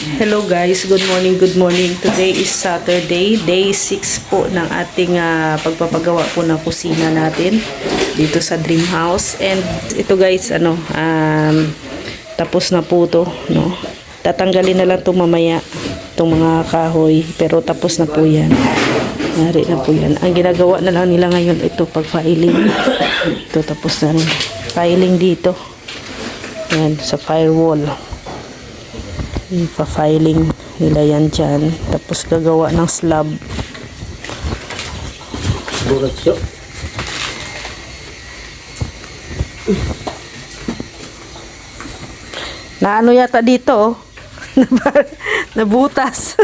Hello guys, good morning, good morning. Today is Saturday, day 6 po ng ating pagpapagawa po ng kusina natin dito sa Dream House. And ito guys, tapos na po to, no? Tatanggalin na lang ito mamaya, itong mga kahoy, pero tapos na po yan. Nari na po yan. Ang ginagawa na lang nila ngayon, ito pag-filing. Ito tapos na rin. Filing dito. Yan, sa firewall. Pa-filing nila yan dyan. Tapos gagawa ng slab. Na ano yata dito, oh. Nabutas.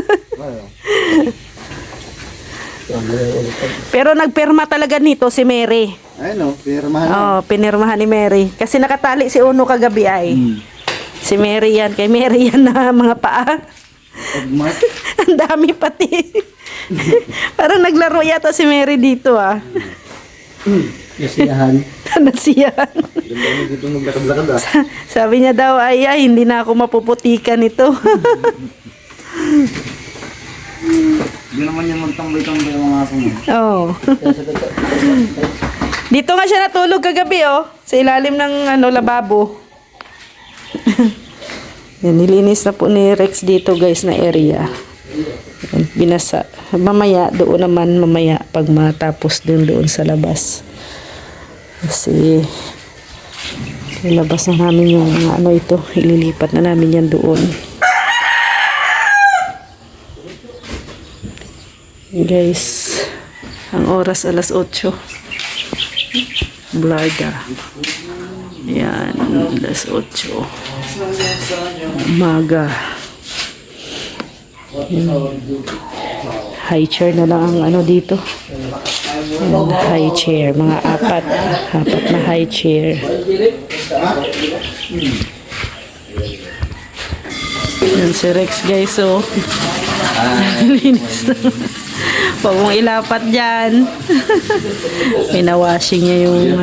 Pero nagpirma talaga nito si Mary. Ay no, pirmahan. Oh, pinirmahan ni Mary. Kasi nakatali si Uno kagabi ay. Si Mary yan. Kay Mary yan na mga paa. Ang dami pati. Parang naglaro yata si Mary dito ah. Nasiyahan. Nasiyahan. Sabi niya daw ay hindi na ako mapuputikan ito. Hindi naman yung magtambay-tambay ang mga aso mo. Oo. Dito nga siya natulog kagabi oh. Sa ilalim ng lababo. Yan, nilinis na po ni Rex dito guys na area. Yan, binasa. Mamaya, doon naman mamaya pag matapos doon sa labas. Kasi ilabas na namin yung ito. Ililipat na namin yan doon. Guys, ang oras alas 8. Blarga. Yan, alas 8. Umaga. High chair na lang ang dito. Yan, high chair. Mga apat na high chair. Yan si Rex guys, so linis na. Pag mong ilapat dyan. Pinawashing niya yung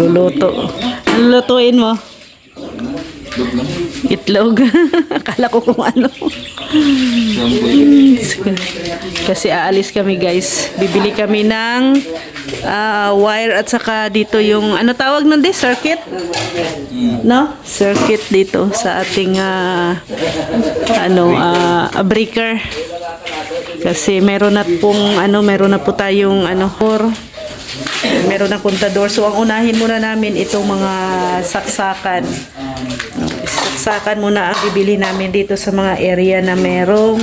Luluto. Ano lutuin mo? Itlog. Akala ko kung ano. Kasi aalis kami guys. Bibili kami ng wire at saka dito yung tawag nun din? Circuit? No? Circuit dito sa ating breaker. Kasi meron na po tayong meron na kontador. So ang unahin muna namin itong mga saksakan. Saksakan muna ang bibili namin dito sa mga area na merong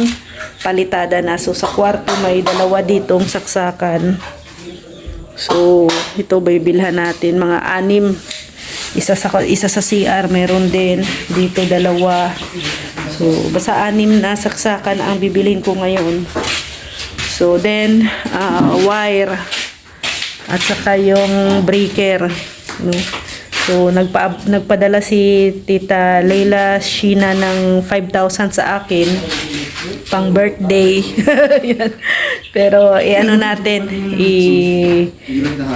palitada na. So sa kwarto may dalawa ditong saksakan. So ito bibilhan natin mga 6. Isa sa CR meron din dito dalawa. So basta 6 na saksakan ang bibilhin ko ngayon. So then wire at saka yung breaker, no? So nagpadala si Tita Leila Sheena ng 5,000 sa akin pang birthday. Pero natin,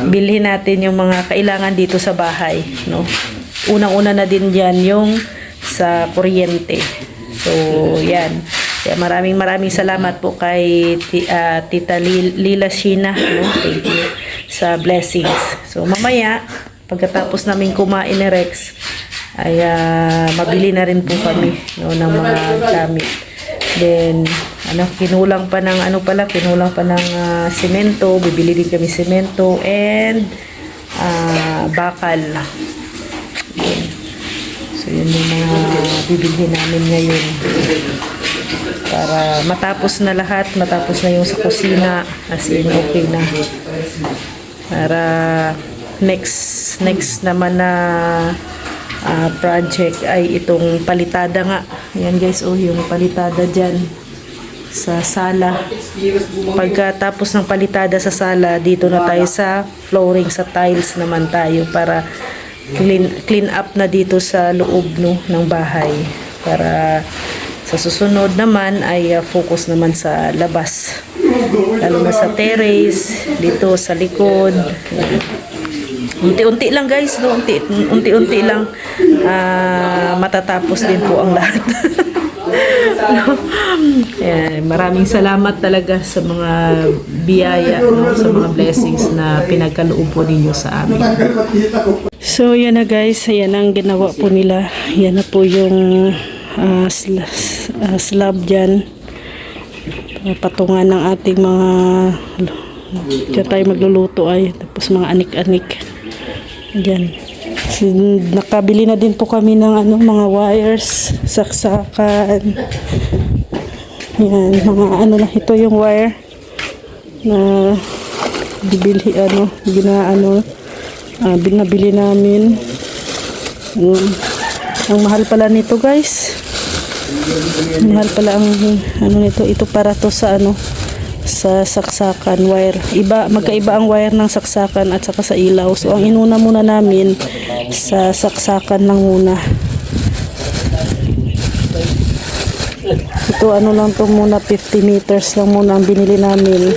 bilhin natin yung mga kailangan dito sa bahay, no? Unang-una na din diyan yung sa kuryente. So yan. Kaya maraming salamat po kay Tita Leila Sheena, no? Thank you sa blessings. So mamaya pagkatapos namin kumain ni Rex ay mabili na rin po kami, no, ng mga gamit. Then kinulang pa ng semento. Bibili din kami semento and bakal. So yun yung mga bibili namin ngayon para matapos na lahat, matapos na yung sa kusina, as in okay na. Para next naman na project ay itong palitada nga. Yan guys, yung palitada dyan sa sala. Pagkatapos ng palitada sa sala, dito na tayo sa flooring, sa tiles naman tayo para clean up na dito sa loob, no, ng bahay. Para sa susunod naman ay focus naman sa labas. Lalo na sa terrace, dito sa likod. Unti-unti lang guys, no? Unti-unti lang matatapos din po ang lahat. No? Ayan, maraming salamat talaga sa mga biyaya, no? Sa mga blessings na pinagkaloob po ninyo sa amin. So yan na guys, yan ang ginawa po nila. Yan na po yung slab dyan. Patungan ng ating mga dyan tayo magluluto ay. Tapos mga anik-anik dyan. Nakabili na din po kami ng mga wires, saksakan. Yan, mga na, ito yung wire na binabili namin. Ang mahal pala nito guys. Mahal pala ang nito. Ito para to sa sa saksakan wire. Magkaiba ang wire ng saksakan at saka sa ilaw. So ang inuna muna namin sa saksakan lang muna. Ito lang to muna, 50 meters lang muna ang binili namin.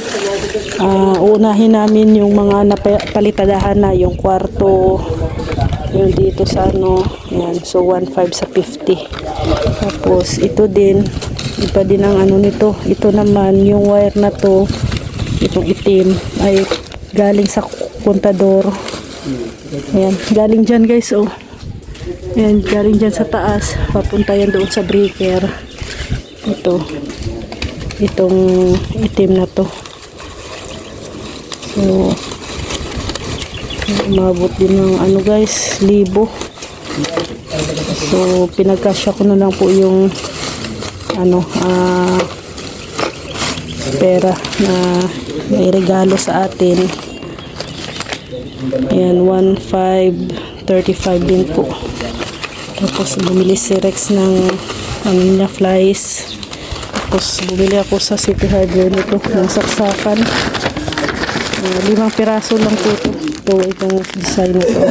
Unahin namin yung mga napalitadahan na, yung kwarto, yung dito sa yan. So 1.5 sa 50. Tapos ito din, iba din ang nito. Ito naman yung wire na to, itong itim ay galing sa kontador. Ayan, galing dyan guys. Ayan, galing dyan sa taas, papunta yan doon sa breaker. Itong itim na to. So umabot din ng guys, 1,000. So pinagkasya ko na lang po yung pera na may regalo sa atin. Ayan, 1,535 din po. Tapos bumili si Rex ng niya flies. Tapos bumili ako sa City Hardware nito ng saksakan. 5 piraso lang po ito. Itong design na ito.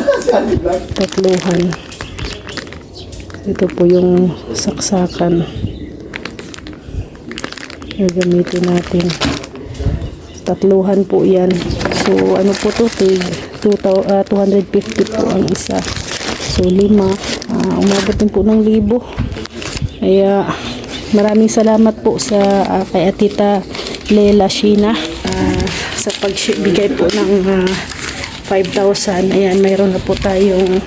3. Ito po yung saksakan. Gagamitin natin. 3 po yan. So po to? 250 po ang isa. So 5. Umabot din po ng 1,000. Kaya maraming salamat po sa kay Tita Lela Sheena sa pagbigay po ng 5,000. Ayan, mayroon na po tayong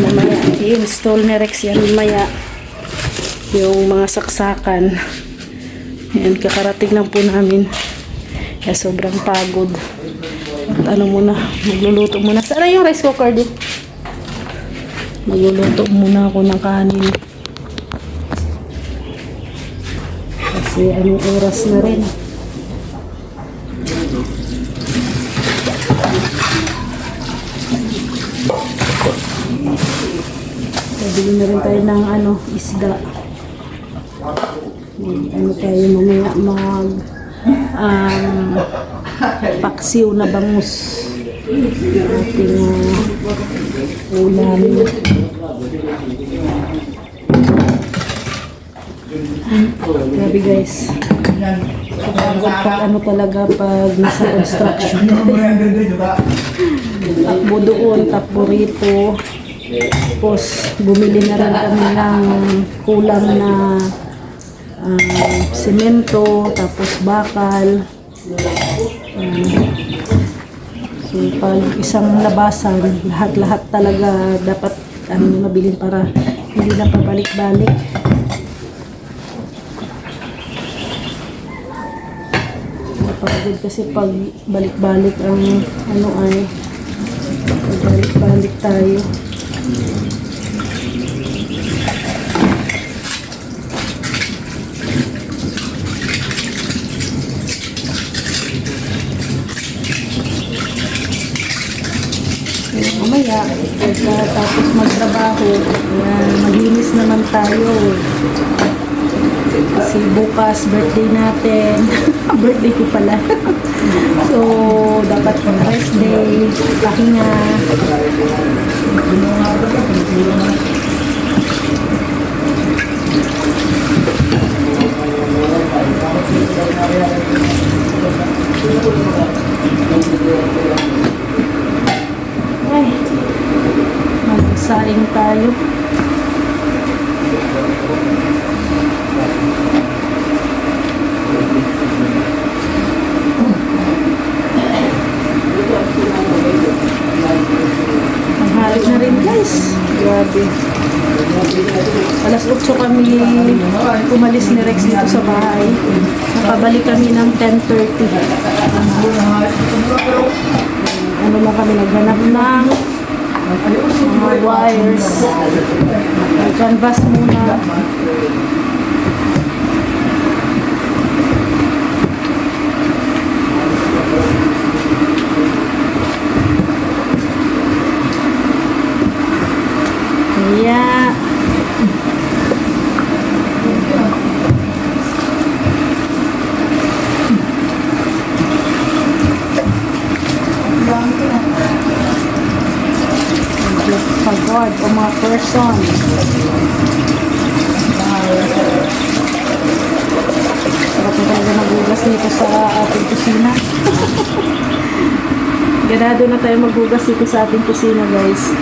mamaya i-install ni Rex yan mamaya yung mga saksakan. Ayan, kakarating lang po namin. Kaya sobrang pagod. At muna, magluluto muna. Saan yung rice cooker din? Magluluto muna ako ng kanin. Kasi oras na rin. Bili na rin tayo ng isda. Tayo mamaya paksiw na bangus. Ating ulam. Grabe guys. Pag talaga pag nasa construction. Takbo doon, takbo rito. Tapos bumili na rin kami ng kulang na semento, tapos bakal. So pag isang labasan, lahat-lahat talaga dapat mabilin para hindi na pabalik-balik. Napagod kasi pag balik-balik ang ay balik-balik tayo. Mamaya, tapos magtrabaho, maglinis naman tayo. Kasi bukas, birthday natin. Birthday ko pala. So, dapat rest day, pahinga. Ay, magsaing tayo. Alas 8 kami umalis ni Rex dito sa bahay. Nakabalik kami ng 10:30. Ano lang kami, naghanap ng mga wires. Canvas muna. Yeah. Pagod o mga person. Sarap na talaga maghugas dito sa ating kusina. Ganado na tayo maghugas dito sa ating kusina, guys.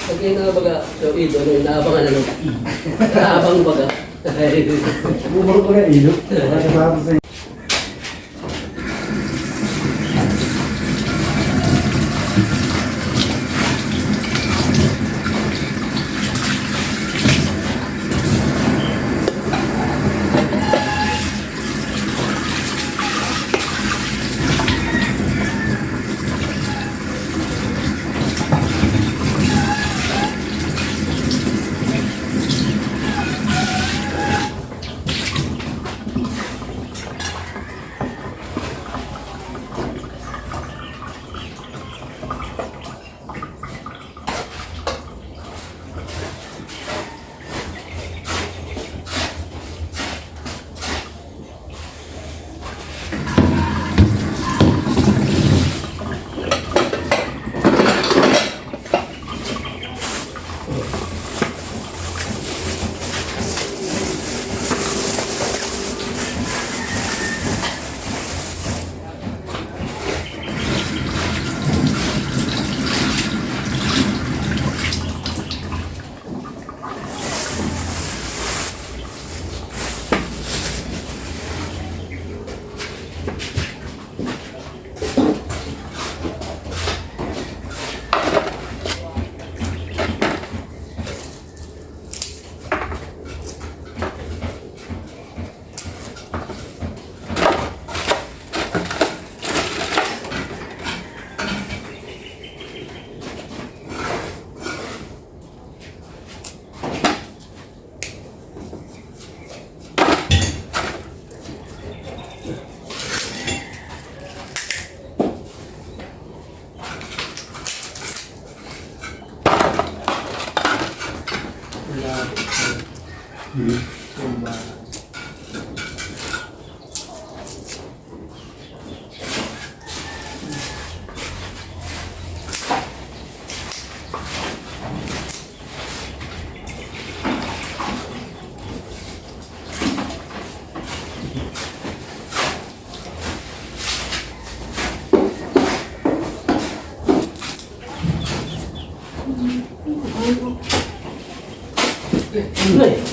Pag yung baga, so idol, inaabangan na lang. Inaabang baga. Bumaro ko na ilo. Kasama sa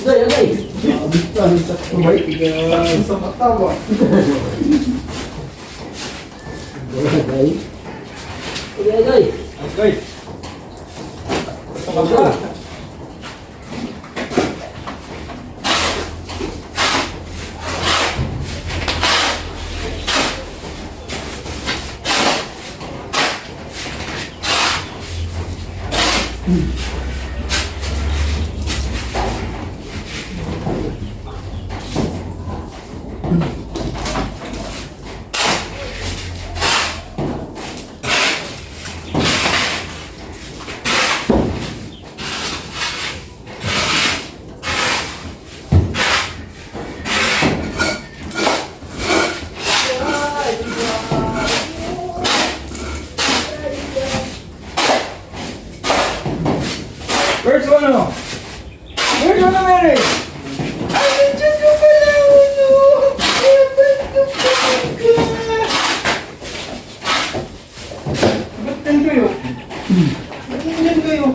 Agay! Abitan sa kumay. Sa matawa. Agay! Agay! Okay. Sa matawa. Where's Ono? Where's Ono Mary? Ay, nandiyan ka pala, Ono! Ay, ba't ka pala? Ba't nan kayo? Ba't nandiyan kayo?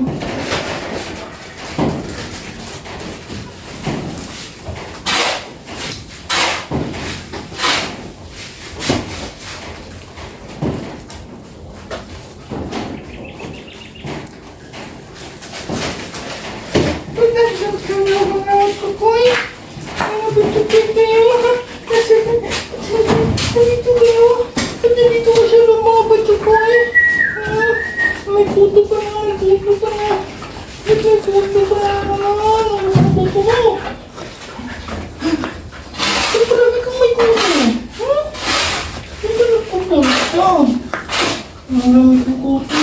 Nandiyan kayo, mga kukoy? Mga bitupin kayo? Nandito kayo? Nandito ko siya ng mga bitupin? May puto pa na, may puto pa na. May puto pa na naman. Ang puto mo. Ay, marami kang may puto. Ha? Hindi ka nagpupunta. Marami kang puto.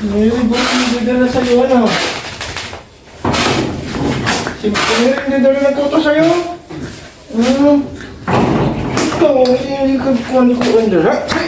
Meron ba hindi dala sa'yo, ano? Meron hindi dala na toto sa'yo? Ito, hindi ka ko ano.